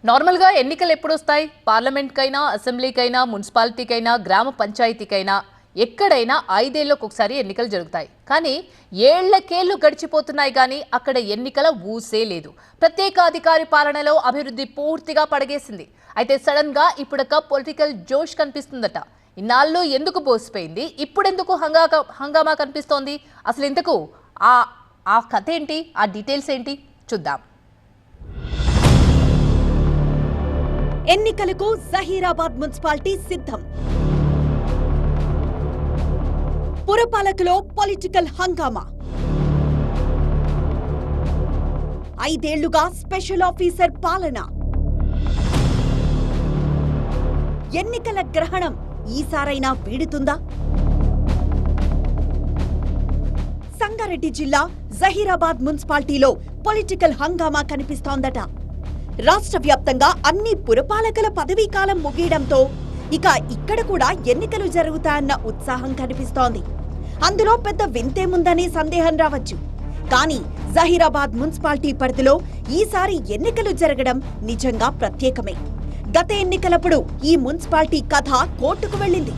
Normal గా ఎన్నికలు ఎప్పుడు వస్తాయి? పార్లమెంట్ కైనా, అసెంబ్లీకైనా, మున్సిపాలిటీకైనా, గ్రామ పంచాయతీకైనా ఎక్కడైనా 5 ఏళ్లకు ఒకసారి ఎన్నికలు జరుగుతాయి. కానీ ఏళ్లకేళ్లు గడిచిపోతున్నాయి కానీ అక్కడ ఎన్నికల ఊసే లేదు. ప్రత్యేక అధికారి పాలనలో అభివృద్ధి పూర్తిగా పడగేసింది. అయితే సడన్ గా ఇప్పుడొక పొలిటికల్ జోష్ కనిపిస్తుందట. ఇన్నాళ్ళు ఎందుకు పోసిపోయింది? ఇప్పుడెందుకు హంగామా కనిపిస్తోంది? అసలు ఇంతకు ఆ కథ ఏంటి? ఆ డీటెయిల్స్ ఏంటి? చూద్దాం. ఎన్నికలకు జహీరాబాద్ మున్సిపాలిటీ సిద్ధం. పురపాలకలో పొలిటికల్ హంగామా. 5 ఏళ్లుగా స్పెషల్ ఆఫీసర్ పాలన. ఎన్నికల గ్రహణం ఈసారైనా వీడుతుందా? సంగారెడ్డి జిల్లా జహీరాబాద్ మున్సిపాలిటీలో పొలిటికల్ హంగామా కనిపిస్తోందట. రాష్ట్ర వ్యాప్తంగా అన్ని పురపాలకల పదవీకాలం ముగియడంతో ఇక ఇక్కడ కూడా ఎన్నికలు జరుగుతాయన్న ఉత్సాహం కనిపిస్తోంది. అందులో పెద్ద వింతేముందనే సందేహం రావచ్చు. కానీ జహీరాబాద్ మున్సిపాలిటీ పరిధిలో ఈసారి ఎన్నికలు జరగడం నిజంగా ప్రత్యేకమే. గత ఎన్నికలప్పుడు ఈ మున్సిపాలిటీ కథ కోర్టుకు వెళ్ళింది.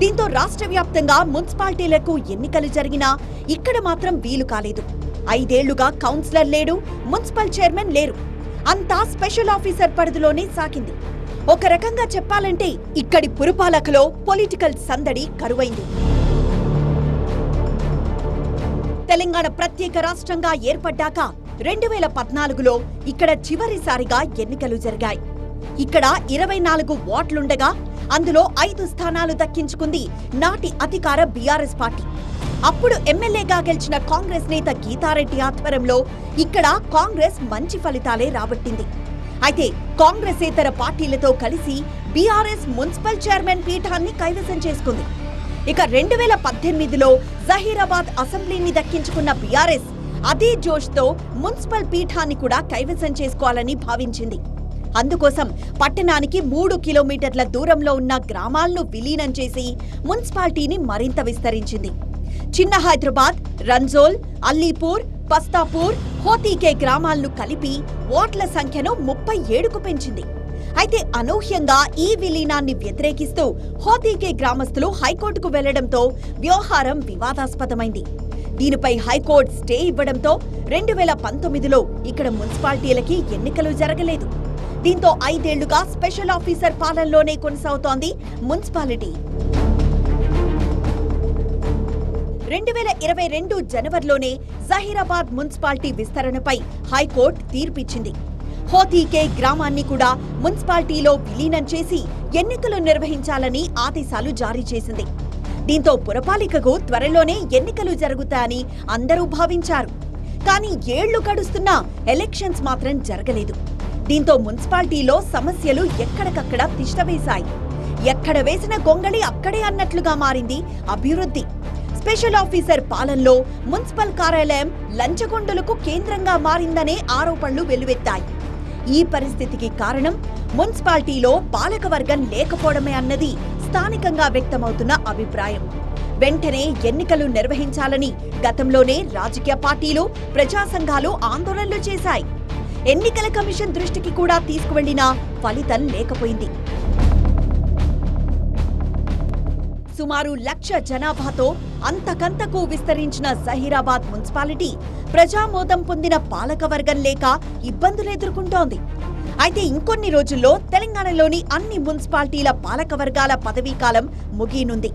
దీంతో రాష్ట్ర వ్యాప్తంగా మున్సిపాలిటీలకు ఎన్నికలు జరిగినా ఇక్కడ మాత్రం వీలు కాలేదు. 5 ఏళ్లుగా కౌన్సిలర్ లేడు, మున్సిపల్ చైర్మన్ లేరు. అంతా స్పెషల్ ఆఫీసర్ పరిధిలోనే సాగింది. ఒక రకంగా చెప్పాలంటే ఇక్కడి పురపాలకలో పొలిటికల్ సందడి కరువైంది. తెలంగాణ ప్రత్యేక రాష్ట్రంగా ఏర్పడ్డాక 2014లో ఇక్కడ చివరిసారిగా ఎన్నికలు జరిగాయి. ఇక్కడ 24 వార్డులుండగా అందులో 5 స్థానాలు దక్కించుకుంది నాటి అధికార బీఆర్ఎస్ పార్టీ. అప్పుడు ఎమ్మెల్యేగా గెలిచిన కాంగ్రెస్ నేత గీతారెడ్డి ఆధ్వర్యంలో ఇక్కడ కాంగ్రెస్ మంచి ఫలితాలే రాబట్టింది. అయితే కాంగ్రెసేతర పార్టీలతో కలిసి బీఆర్ఎస్ మున్సిపల్ చైర్మన్ పీఠాన్ని కైవసం చేసుకుంది. ఇక 2018లో జహీరాబాద్ అసెంబ్లీని దక్కించుకున్న బీఆర్ఎస్ అదే జోష్తో మున్సిపల్ పీఠాన్ని కూడా కైవసం చేసుకోవాలని భావించింది. అందుకోసం పట్టణానికి 3 కిలోమీటర్ల దూరంలో ఉన్న గ్రామాలను విలీనం చేసి మున్సిపాలిటీని మరింత విస్తరించింది. చిన్న హైదరాబాద్, రంజోల్, అల్లీపూర్, పస్తాపూర్, హోతీకే గ్రామాలను కలిపి ఓట్ల సంఖ్యను 37కు పెంచింది. అయితే అనూహ్యంగా ఈ విలీనాన్ని వ్యతిరేకిస్తూ హోతీకే గ్రామస్తులు హైకోర్టుకు వెళ్లడంతో వ్యవహారం వివాదాస్పదమైంది. దీనిపై హైకోర్టు స్టే ఇవ్వడంతో 2019లో ఇక్కడ మున్సిపాలిటీలకి ఎన్నికలు జరగలేదు. దీంతో 5 ఏళ్లుగా స్పెషల్ ఆఫీసర్ పాలనలోనే కొనసాగుతోంది మున్సిపాలిటీ. 2022 జనవరిలోనే జహీరాబాద్ మున్సిపాలిటీ విస్తరణపై హైకోర్టు తీర్పిచ్చింది. హోతీకే గ్రామాన్ని కూడా మున్సిపాలిటీలో విలీనం చేసి ఎన్నికలు నిర్వహించాలని ఆదేశాలు జారీ చేసింది. దీంతో పురపాలికకు త్వరలోనే ఎన్నికలు జరుగుతాయని అందరూ భావించారు. కానీ ఏళ్లు గడుస్తున్నా ఎలక్షన్స్ మాత్రం జరగలేదు. దీంతో మున్సిపాలిటీలో సమస్యలు ఎక్కడికక్కడ తిష్టవేశాయి. ఎక్కడ వేసిన గొంగళి అక్కడే అన్నట్లుగా మారింది అభివృద్ధి. స్పెషల్ ఆఫీసర్ పాలనలో మున్సిపల్ కార్యాలయం లంచగొండులకు కేంద్రంగా మారిందనే ఆరోపణలు వెల్లువెత్తాయి. ఈ పరిస్థితికి కారణం మున్సిపాలిటీలో పాలకవర్గం లేకపోవడమే అన్నది స్థానికంగా వ్యక్తమవుతున్న అభిప్రాయం. వెంటనే ఎన్నికలు నిర్వహించాలని గతంలోనే రాజకీయ పార్టీలు, ప్రజా సంఘాలు ఆందోళనలు చేశాయి. ఎన్నికల కమిషన్ దృష్టికి కూడా తీసుకువెళ్లినా ఫలితం లేకపోయింది. సుమారు 1,00,000 జనాభాతో అంతకంతకు విస్తరించిన జహీరాబాద్ మున్సిపాలిటీ ప్రజామోదం పొందిన పాలకవర్గం లేక ఇబ్బందులు ఎదుర్కొంటోంది. అయితే ఇంకొన్ని రోజుల్లో తెలంగాణలోని అన్ని మున్సిపాలిటీల పాలకవర్గాల పదవీకాలం ముగియనుంది.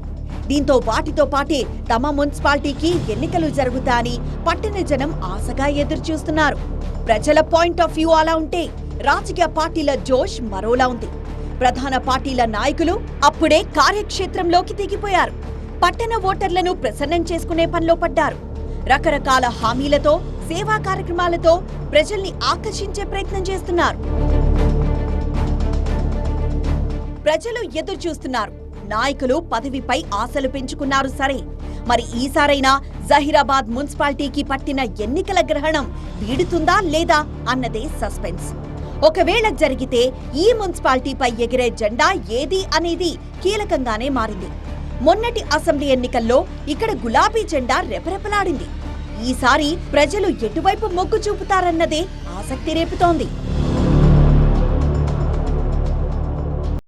దీంతో వాటితో పాటే తమ మున్సిపాలిటీకి ఎన్నికలు జరుగుతాయని పట్టణ జనం ఆశగా ఎదురుచూస్తున్నారు. ప్రజల పాయింట్ ఆఫ్ వ్యూ అలా ఉంటే రాజకీయ పార్టీల జోష్ మరోలా ఉంది. ప్రధాన పార్టీల నాయకులు అప్పుడే కార్యక్షేత్రంలోకి దిగిపోయారు. పట్టణ ఓటర్లను ప్రసన్నం చేసుకునే పనిలో పడ్డారు. రకరకాల హామీలతో, సేవా కార్యక్రమాలతో ప్రజల్ని ఆకర్షించే ప్రయత్నం చేస్తున్నారు. ప్రజలు ఎదురు చూస్తున్నారు. నాయకులు పదవిపై ఆశలు పెంచుకున్నారు. సరే, మరి ఈసారైనా జహీరాబాద్ మున్సిపాలిటీకి పట్టిన ఎన్నికల గ్రహణం వీడుతుందా లేదా అన్నదే సస్పెన్స్. ఒకవేళ జరిగితే ఈ మున్సిపాలిటీపై ఎగిరే జెండా ఏది అనేది కీలకంగానే మారింది. మొన్నటి అసెంబ్లీ ఎన్నికల్లో ఇక్కడ గులాబీ జెండా రెపరెపలాడింది. ఈసారి ప్రజలు ఎటువైపు మొగ్గు చూపుతారన్నదే ఆసక్తి రేపుతోంది.